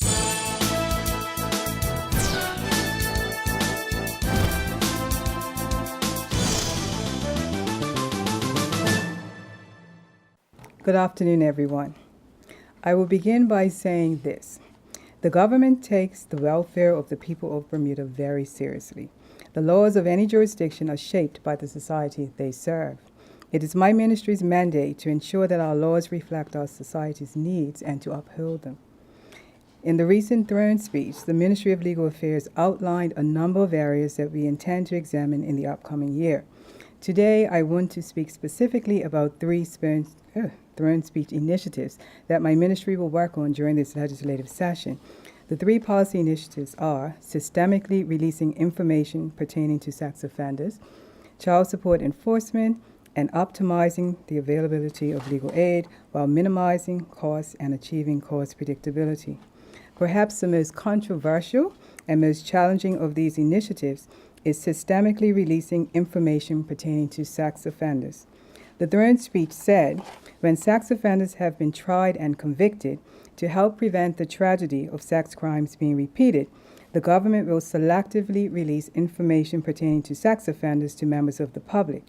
Good afternoon, everyone. I will begin by saying this. The government takes the welfare of the people of Bermuda very seriously. The laws of any jurisdiction are shaped by the society they serve. It is my ministry's mandate to ensure that our laws reflect our society's needs and to uphold them. In the recent throne speech, the Ministry of Legal Affairs outlined a number of areas that we intend to examine in the upcoming year. Today, I want to speak specifically about three throne speech initiatives that my ministry will work on during this legislative session. The three policy initiatives are systemically releasing information pertaining to sex offenders, child support enforcement, and optimizing the availability of legal aid while minimizing costs and achieving cost predictability. Perhaps the most controversial and most challenging of these initiatives is systemically releasing information pertaining to sex offenders. The throne speech said, when sex offenders have been tried and convicted, to help prevent the tragedy of sex crimes being repeated, the government will selectively release information pertaining to sex offenders to members of the public.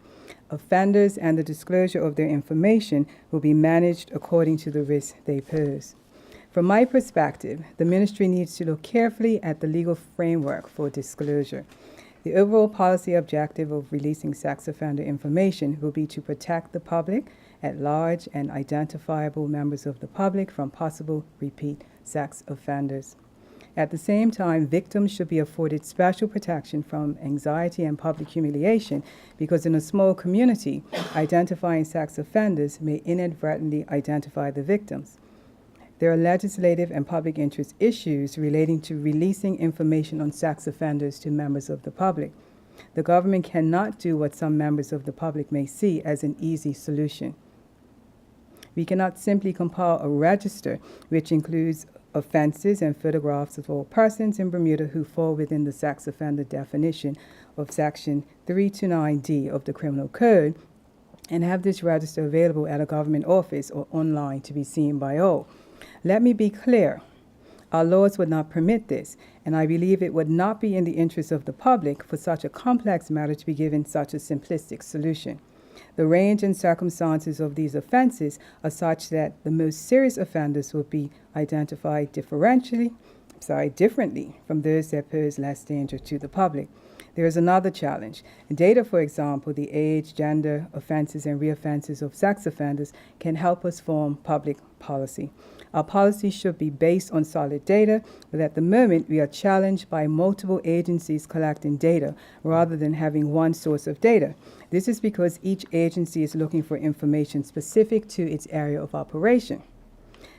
Offenders and the disclosure of their information will be managed according to the risks they pose. From my perspective, the ministry needs to look carefully at the legal framework for disclosure. The overall policy objective of releasing sex offender information will be to protect the public at large and identifiable members of the public from possible repeat sex offenders. At the same time, victims should be afforded special protection from anxiety and public humiliation because in a small community, identifying sex offenders may inadvertently identify the victims. There are legislative and public interest issues relating to releasing information on sex offenders to members of the public. The government cannot do what some members of the public may see as an easy solution. We cannot simply compile a register which includes offenses and photographs of all persons in Bermuda who fall within the sex offender definition of Section 329D of the Criminal Code and have this register available at a government office or online to be seen by all. Let me be clear. Our laws would not permit this, and I believe it would not be in the interest of the public for such a complex matter to be given such a simplistic solution. The range and circumstances of these offenses are such that the most serious offenders will be identified differently from those that pose less danger to the public. There is another challenge. Data, for example, the age, gender, offenses, and reoffenses of sex offenders can help us form public policy. Our policy should be based on solid data, but at the moment we are challenged by multiple agencies collecting data rather than having one source of data. This is because each agency is looking for information specific to its area of operation.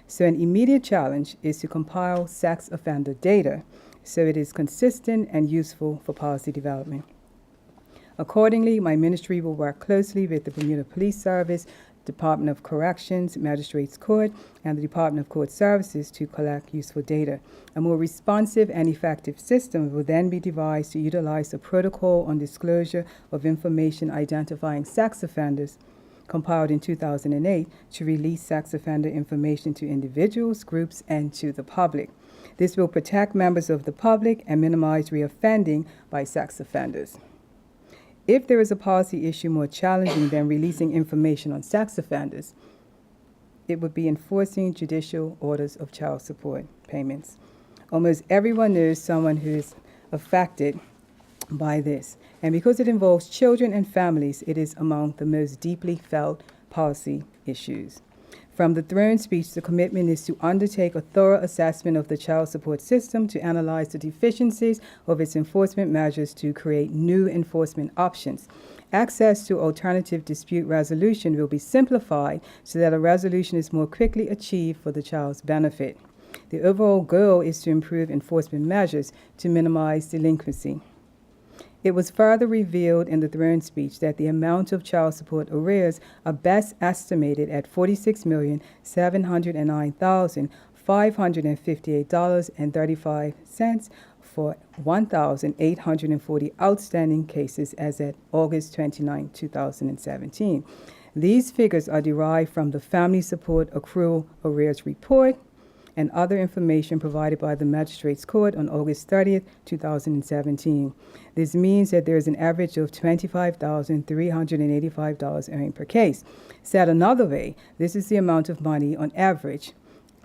So an immediate challenge is to compile sex offender data so it is consistent and useful for policy development. Accordingly, my ministry will work closely with the Bermuda Police Service, Department of Corrections, Magistrates Court, and the Department of Court Services to collect useful data. A more responsive and effective system will then be devised to utilize the Protocol on Disclosure of Information Identifying Sex Offenders, compiled in 2008, to release sex offender information to individuals, groups, and to the public. This will protect members of the public and minimize reoffending by sex offenders. If there is a policy issue more challenging than releasing information on sex offenders, it would be enforcing judicial orders of child support payments. Almost everyone knows someone who is affected by this, and because it involves children and families, it is among the most deeply felt policy issues. From the throne speech, the commitment is to undertake a thorough assessment of the child support system to analyze the deficiencies of its enforcement measures to create new enforcement options. Access to alternative dispute resolution will be simplified so that a resolution is more quickly achieved for the child's benefit. The overall goal is to improve enforcement measures to minimize delinquency. It was further revealed in the throne speech that the amount of child support arrears are best estimated at $46,709,558.35 for 1,840 outstanding cases as at August 29, 2017. These figures are derived from the Family Support Accrual Arrears Report, and other information provided by the Magistrates Court on August 30th, 2017. This means that there is an average of $25,385 earned per case. Said another way, this is the amount of money on average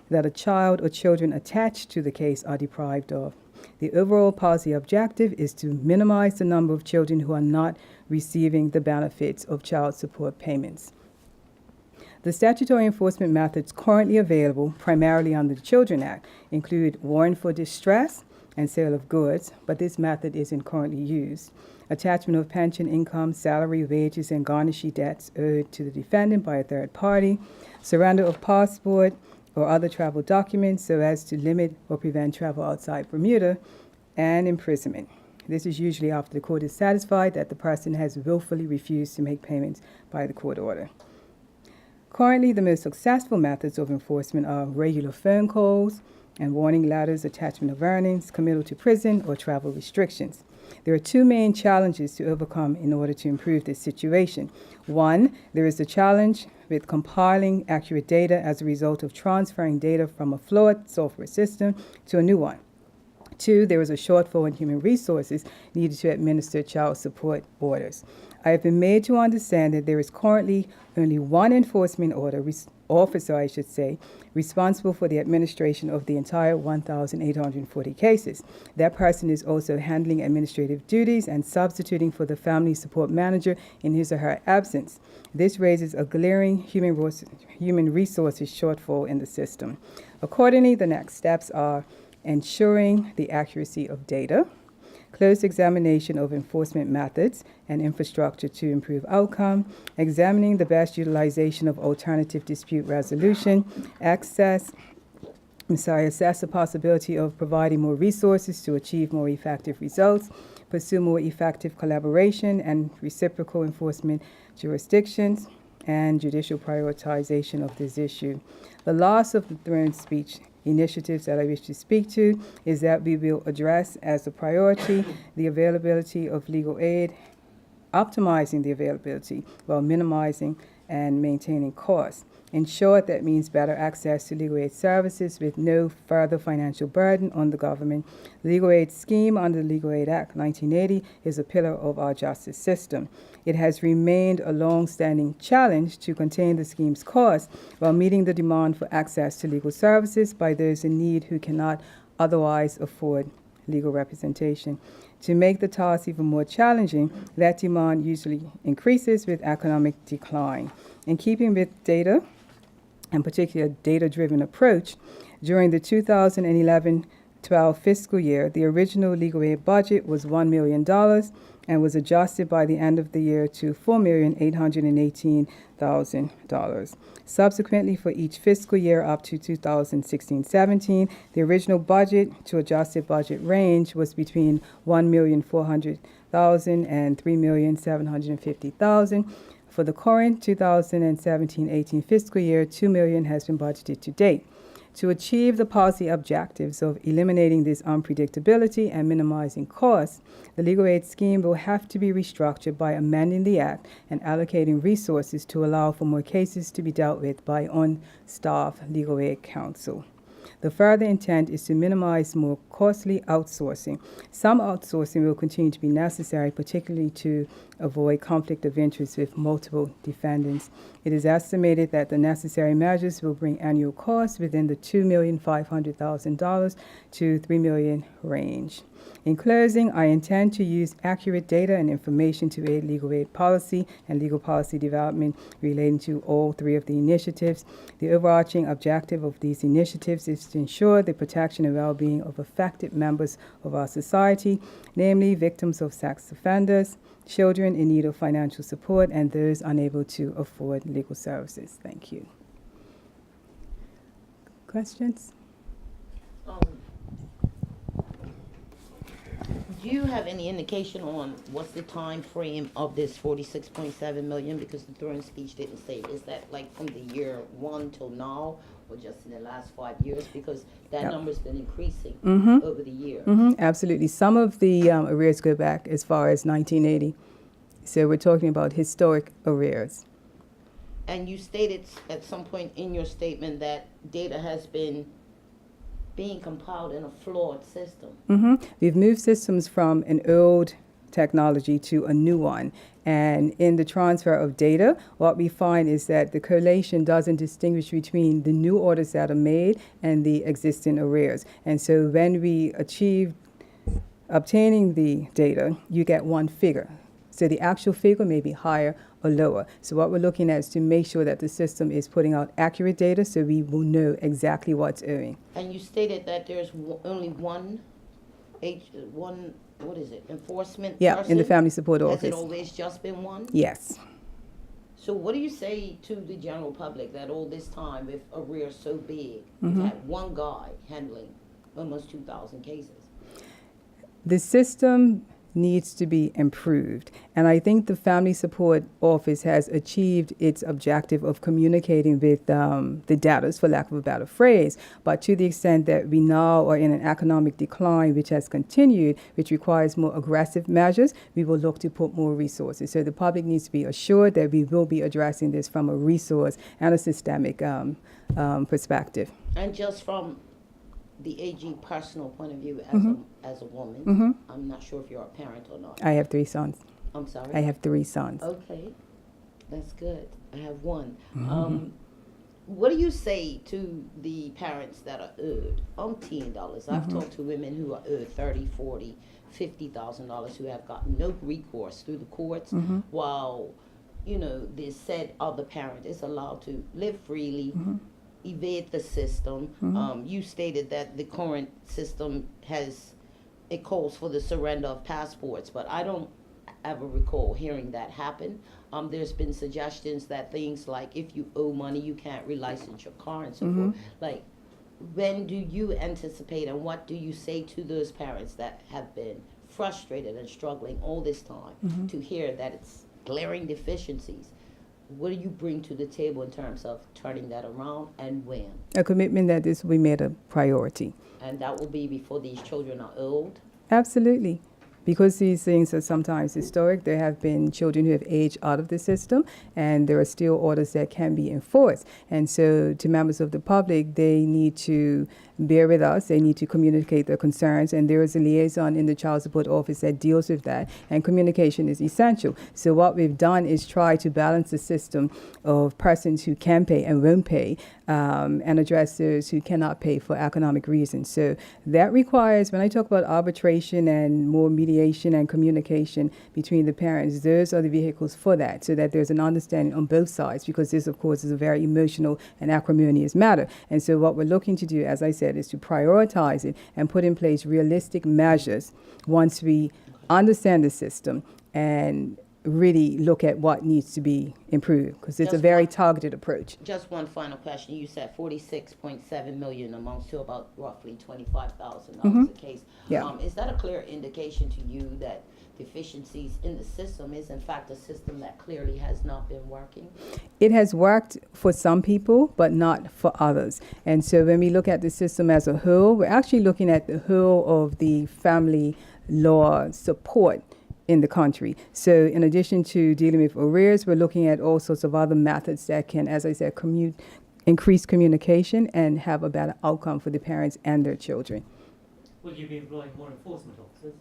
that a child or children attached to the case are deprived of. The overall policy objective is to minimize the number of children who are not receiving the benefits of child support payments. The statutory enforcement methods currently available, primarily under the Children Act, include warrant for distress and sale of goods, but this method isn't currently used. Attachment of pension income, salary, wages, and garnishee debts owed to the defendant by a third party. Surrender of passport or other travel documents so as to limit or prevent travel outside Bermuda. And imprisonment. This is usually after the court is satisfied that the person has willfully refused to make payments by the court order. Currently, the most successful methods of enforcement are regular phone calls and warning letters, attachment of earnings, committal to prison, or travel restrictions. There are two main challenges to overcome in order to improve this situation. One, there is the challenge with compiling accurate data as a result of transferring data from a flawed software system to a new one. Two, there is a shortfall in human resources needed to administer child support orders. I have been made to understand that there is currently only one enforcement officer, responsible for the administration of the entire 1,840 cases. That person is also handling administrative duties and substituting for the family support manager in his or her absence. This raises a glaring human resources shortfall in the system. Accordingly, the next steps are ensuring the accuracy of data, close examination of enforcement methods and infrastructure to improve outcome, examining the best utilization of alternative dispute resolution, assess the possibility of providing more resources to achieve more effective results, pursue more effective collaboration and reciprocal enforcement jurisdictions, and judicial prioritization of this issue. The last of the throne speech initiatives that I wish to speak to is that we will address as a priority the availability of legal aid, optimizing the availability while minimizing and maintaining costs. In short, that means better access to legal aid services with no further financial burden on the government. The legal aid scheme under the Legal Aid Act 1980 is a pillar of our justice system. It has remained a long-standing challenge to contain the scheme's costs while meeting the demand for access to legal services by those in need who cannot otherwise afford legal representation. To make the task even more challenging, that demand usually increases with economic decline. In keeping with data, and particularly a data-driven approach, during the 2011-12 fiscal year, the original legal aid budget was $1 million and was adjusted by the end of the year to $4,818,000. Subsequently, for each fiscal year up to 2016-17, the original budget to adjusted budget range was between $1,400,000 and $3,750,000. For the current 2017-18 fiscal year, $2 million has been budgeted to date. To achieve the policy objectives of eliminating this unpredictability and minimizing costs, the legal aid scheme will have to be restructured by amending the Act and allocating resources to allow for more cases to be dealt with by on-staff legal aid counsel. The further intent is to minimize more costly outsourcing. Some outsourcing will continue to be necessary, particularly to avoid conflict of interest with multiple defendants. It is estimated that the necessary measures will bring annual costs within the $2,500,000 to $3 million range. In closing, I intend to use accurate data and information to aid legal aid policy and legal policy development relating to all three of the initiatives. The overarching objective of these initiatives is to ensure the protection and well-being of affected members of our society, namely victims of sex offenders, children in need of financial support, and those unable to afford legal services. Thank you. Questions? Do you have any indication on what's the time frame of this 46.7 million? Because the Throne speech didn't say. Is that like from the year 1 till now, or just in the last 5 years? Because that number's been increasing over the years. Absolutely. Some of the arrears go back as far as 1980. So we're talking about historic arrears. And you stated at some point in your statement that data has been being compiled in a flawed system. We've moved systems from an old technology to a new one. And in the transfer of data, what we find is that the collation doesn't distinguish between the new orders that are made and the existing arrears. And so when we achieve obtaining the data, you get one figure. So the actual figure may be higher or lower. So what we're looking at is to make sure that the system is putting out accurate data so we will know exactly what's owing. And you stated that there's only one what is it, enforcement person? In the Family Support Office. Has it always just been one? Yes. So what do you say to the general public that all this time, if arrears so big, you've had one guy handling almost 2,000 cases? The system needs to be improved. And I think the Family Support Office has achieved its objective of communicating with the debtors, for lack of a better phrase. But to the extent that we now are in an economic decline, which has continued, which requires more aggressive measures, we will look to put more resources. So the public needs to be assured that we will be addressing this from a resource and a systemic perspective. And just from the AG personal point of view as a woman, I'm not sure if you're a parent or not. I have 3 sons. I'm sorry? I have 3 sons. Okay, that's good. I have one. What do you say to the parents that are owed umpteen dollars? I've talked to women who are owed $30,000, $40,000, $50,000 who have gotten no recourse through the courts, while, you know, the said other parent is allowed to live freely, evade the system. You stated that the current system it calls for the surrender of passports, but I don't ever recall hearing that happen. There's been suggestions that things like if you owe money, you can't relicense your car and so forth. Like, when do you anticipate and what do you say to those parents that have been frustrated and struggling all this time to hear that it's glaring deficiencies? What do you bring to the table in terms of turning that around, and when? A commitment that this will be made a priority. And that will be before these children are old? Absolutely. Because these things are sometimes historic, there have been children who have aged out of the system, and there are still orders that can be enforced. And so to members of the public, they need to bear with us. They need to communicate their concerns, and there is a liaison in the Child Support Office that deals with that, and communication is essential. So what we've done is try to balance the system of persons who can pay and won't pay, and address those who cannot pay for economic reasons. So that requires, when I talk about arbitration and more mediation and communication between the parents, those are the vehicles for that, so that there's an understanding on both sides, because this, of course, is a very emotional and acrimonious matter. And so what we're looking to do, as I said, is to prioritize it and put in place realistic measures once we understand the system and really look at what needs to be improved, because it's a very targeted approach. Just one final question. You said 46.7 million amounts to about roughly $25,000 a case. Yeah. Is that a clear indication to you that deficiencies in the system is in fact a system that clearly has not been working? It has worked for some people, but not for others. And so when we look at the system as a whole, we're actually looking at the whole of the family law support in the country. So in addition to dealing with arrears, we're looking at all sorts of other methods that can, as I said, increase communication and have a better outcome for the parents and their children. Will you be employing more enforcement officers?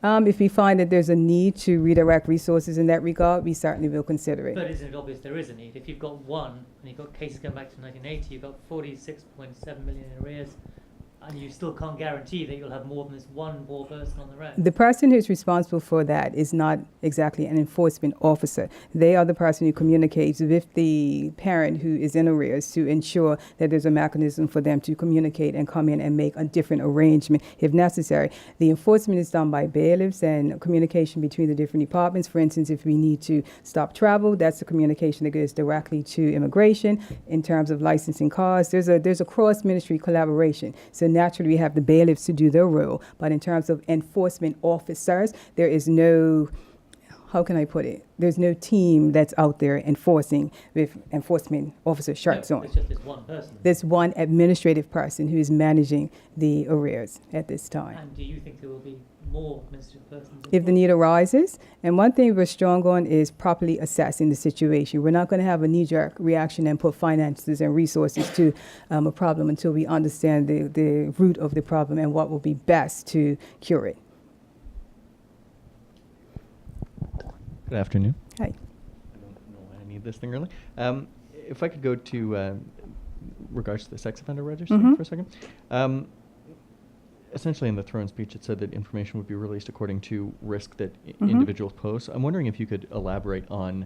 If we find that there's a need to redirect resources in that regard, we certainly will consider it. But isn't it obvious there is a need? If you've got one, and you've got cases going back to 1980, you've got 46.7 million in arrears, and you still can't guarantee that you'll have more than this one poor person on the road. The person who's responsible for that is not exactly an enforcement officer. They are the person who communicates with the parent who is in arrears to ensure that there's a mechanism for them to communicate and come in and make a different arrangement if necessary. The enforcement is done by bailiffs and communication between the different departments. For instance, if we need to stop travel, that's the communication that goes directly to immigration. In terms of licensing cars, there's a cross-ministry collaboration. So naturally, we have the bailiffs to do their role, but in terms of enforcement officers, there is no how can I put it? There's no team that's out there enforcing with enforcement officer shirts No, on. it's just this one person. There's one administrative person who is managing the arrears at this time. And do you think there will be more administrative persons? If the need arises, and one thing we're strong on is properly assessing the situation. We're not going to have a knee-jerk reaction and put finances and resources to a problem until we understand the root of the problem and what will be best to cure it. Good afternoon. Hi. I don't know why I need this thing really. If I could go to regards to the sex offender register Mhm. for a second. Essentially, in the throne speech, it said that information would be released according to risk that Mhm. individuals pose. I'm wondering if you could elaborate on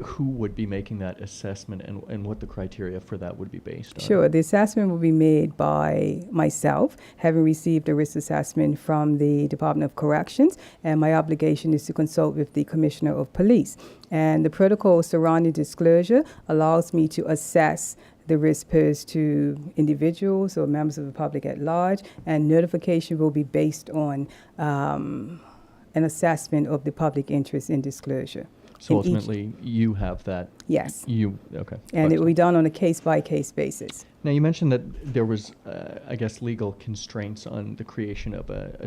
who would be making that assessment and what the criteria for that would be based on. Sure. The assessment will be made by myself, having received a risk assessment from the Department of Corrections, and my obligation is to consult with the Commissioner of Police. And the protocol surrounding disclosure allows me to assess the risk posed to individuals or members of the public at large, and notification will be based on an assessment of the public interest in disclosure. So in each- ultimately, you have that. Yes. Okay. And it will be Excellent. done on a case-by-case basis. Now, you mentioned that there was, I guess, legal constraints on the creation of a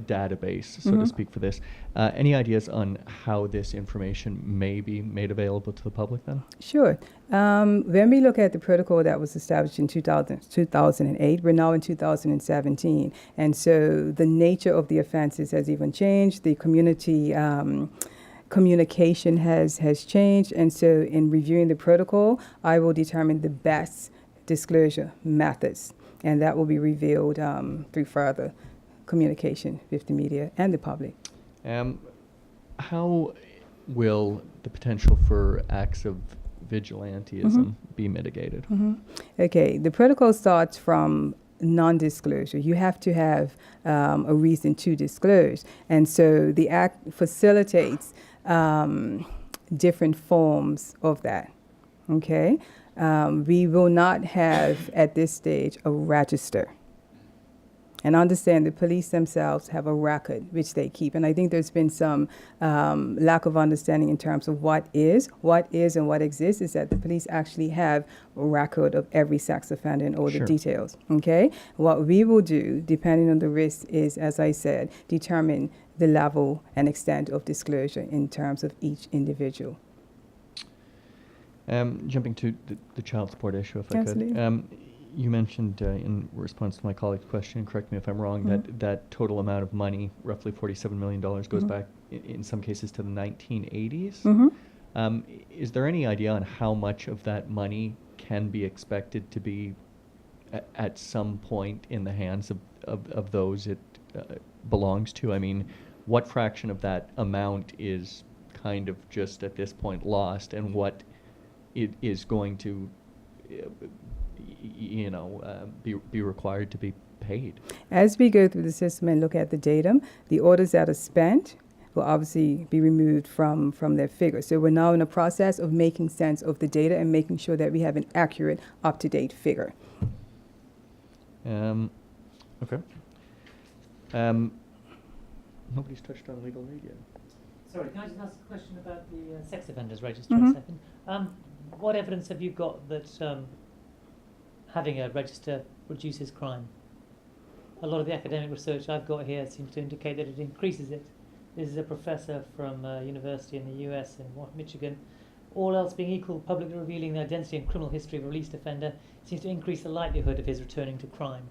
database, so to Mhm. speak, for this. Any ideas on how this information may be made available to the public then? Sure. When we look at the protocol that was established in 2008, we're now in 2017. And so the nature of the offenses has even changed. The community communication has changed. And so in reviewing the protocol, I will determine the best disclosure methods. And that will be revealed through further communication with the media and the public. How will the potential for acts of vigilantism be mitigated? Okay, the protocol starts from non-disclosure. You have to have a reason to disclose. And so the act facilitates different forms of that. Okay? We will not have at this stage a register. And understand the police themselves have a record which they keep. And I think there's been some lack of understanding in terms of what is and what exists is that the police actually have a record of every sex offender and all Sure. the details. Okay? What we will do, depending on the risk, is, as I said, determine the level and extent of disclosure in terms of each individual. Jumping to the child support issue, if I Absolutely. could. You mentioned in response to my colleague's question, correct me if I'm wrong, that total amount of money, roughly $47 million, goes back in some cases to the 1980s. Is there any idea on how much of that money can be expected to be at some point in the hands of those it belongs to? I mean, what fraction of that amount is kind of just at this point lost, and what it is going to be required to be paid? As we go through the system and look at the data, the orders that are spent will obviously be removed from their figure. So we're now in a process of making sense of the data and making sure that we have an accurate, up-to-date figure. Okay. Nobody's touched on legal aid yet. Sorry, can I just ask a question about the sex offenders register Mhm. a second? What evidence have you got that having a register reduces crime? A lot of the academic research I've got here seems to indicate that it increases it. This is a professor from a university in the US in Michigan. All else being equal, publicly revealing the identity and criminal history of a released offender seems to increase the likelihood of his returning to crime.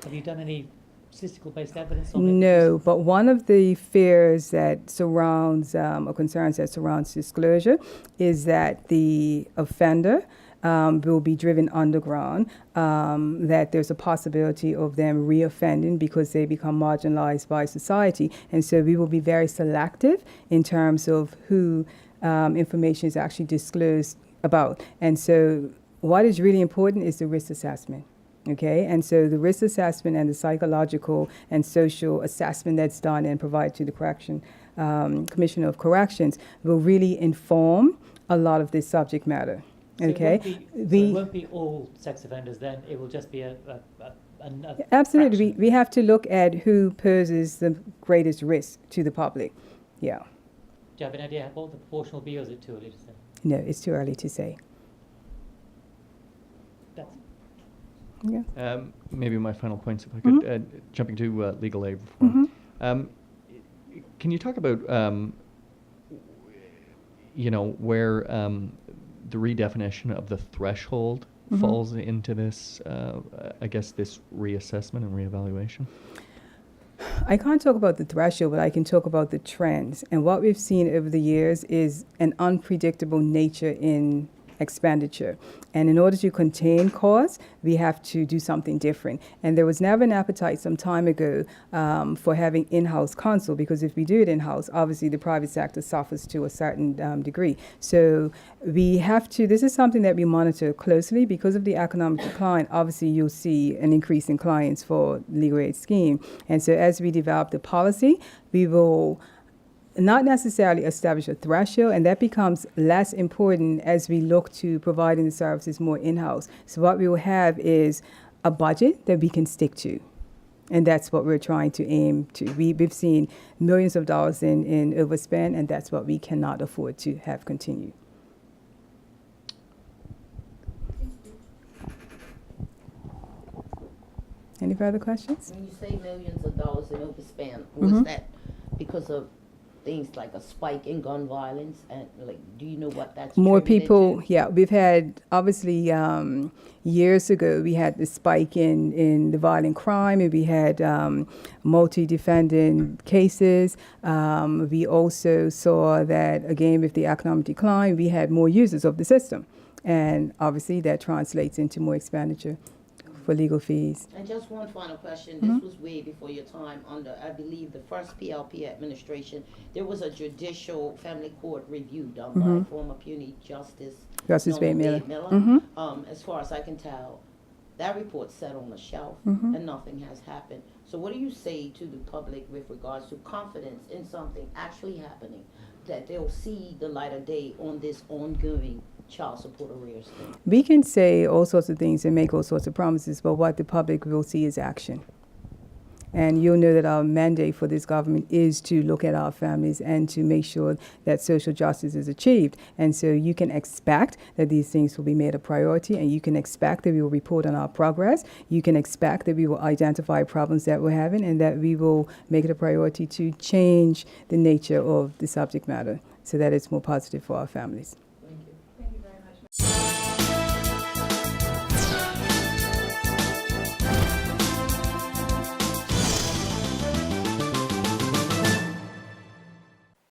Have you done any statistical-based evidence on it? No, but one of the fears that surrounds, or concerns that surrounds disclosure is that the offender will be driven underground, that there's a possibility of them reoffending because they become marginalized by society. And so we will be very selective in terms of who information is actually disclosed about. And so what is really important is the risk assessment. Okay, and so the risk assessment and the psychological and social assessment that's done and provided to the Commissioner of Corrections will really inform a lot of this subject matter. Okay, It won't be all sex offenders then, it will just be a absolutely. fraction. We have to look at who poses the greatest risk to the public. Yeah. Do you have an idea what the proportion will be, or is it too early to say? No, it's too early to say. That's Yeah. Maybe my final points, if I could, jumping to legal aid reform. Can you talk about, where the redefinition of the threshold falls into this, I guess, this reassessment and reevaluation? I can't talk about the threshold, but I can talk about the trends. And what we've seen over the years is an unpredictable nature in expenditure. And in order to contain costs, we have to do something different. And there was never an appetite some time ago for having in-house counsel, because if we do it in-house, obviously the private sector suffers to a certain degree. So we have to, this is something that we monitor closely. Because of the economic decline, obviously you'll see an increase in clients for legal aid scheme. And so as we develop the policy, we will not necessarily establish a threshold, and that becomes less important as we look to providing the services more in-house. So what we will have is a budget that we can stick to. And that's what we're trying to aim to. We've seen millions of dollars in overspend, and that's what we cannot afford to have continue. Any further questions? When you say millions of dollars in overspend, was that because of things like a spike in gun violence, and like, do you know what that's More attributed people, to? yeah. We've had, obviously, years ago, we had the spike in the violent crime, and we had multi-defendant cases. We also saw that, again, with the economic decline, we had more users of the system. And obviously, that translates into more expenditure for legal fees. And just one final question. This was way before your time. Under, I believe, the first PLP administration, there was a judicial family court review done by former puny Justice Justice Norman Wade Miller. As far as I can tell, that report sat on the shelf and nothing has happened. So what do you say to the public with regards to confidence in something actually happening, that they'll see the light of day on this ongoing child support arrears thing? We can say all sorts of things and make all sorts of promises, but what the public will see is action. And you'll know that our mandate for this government is to look at our families and to make sure that social justice is achieved. And so you can expect that these things will be made a priority, and you can expect that we will report on our progress. You can expect that we will identify problems that we're having, and that we will make it a priority to change the nature of the subject matter so that it's more positive for our families.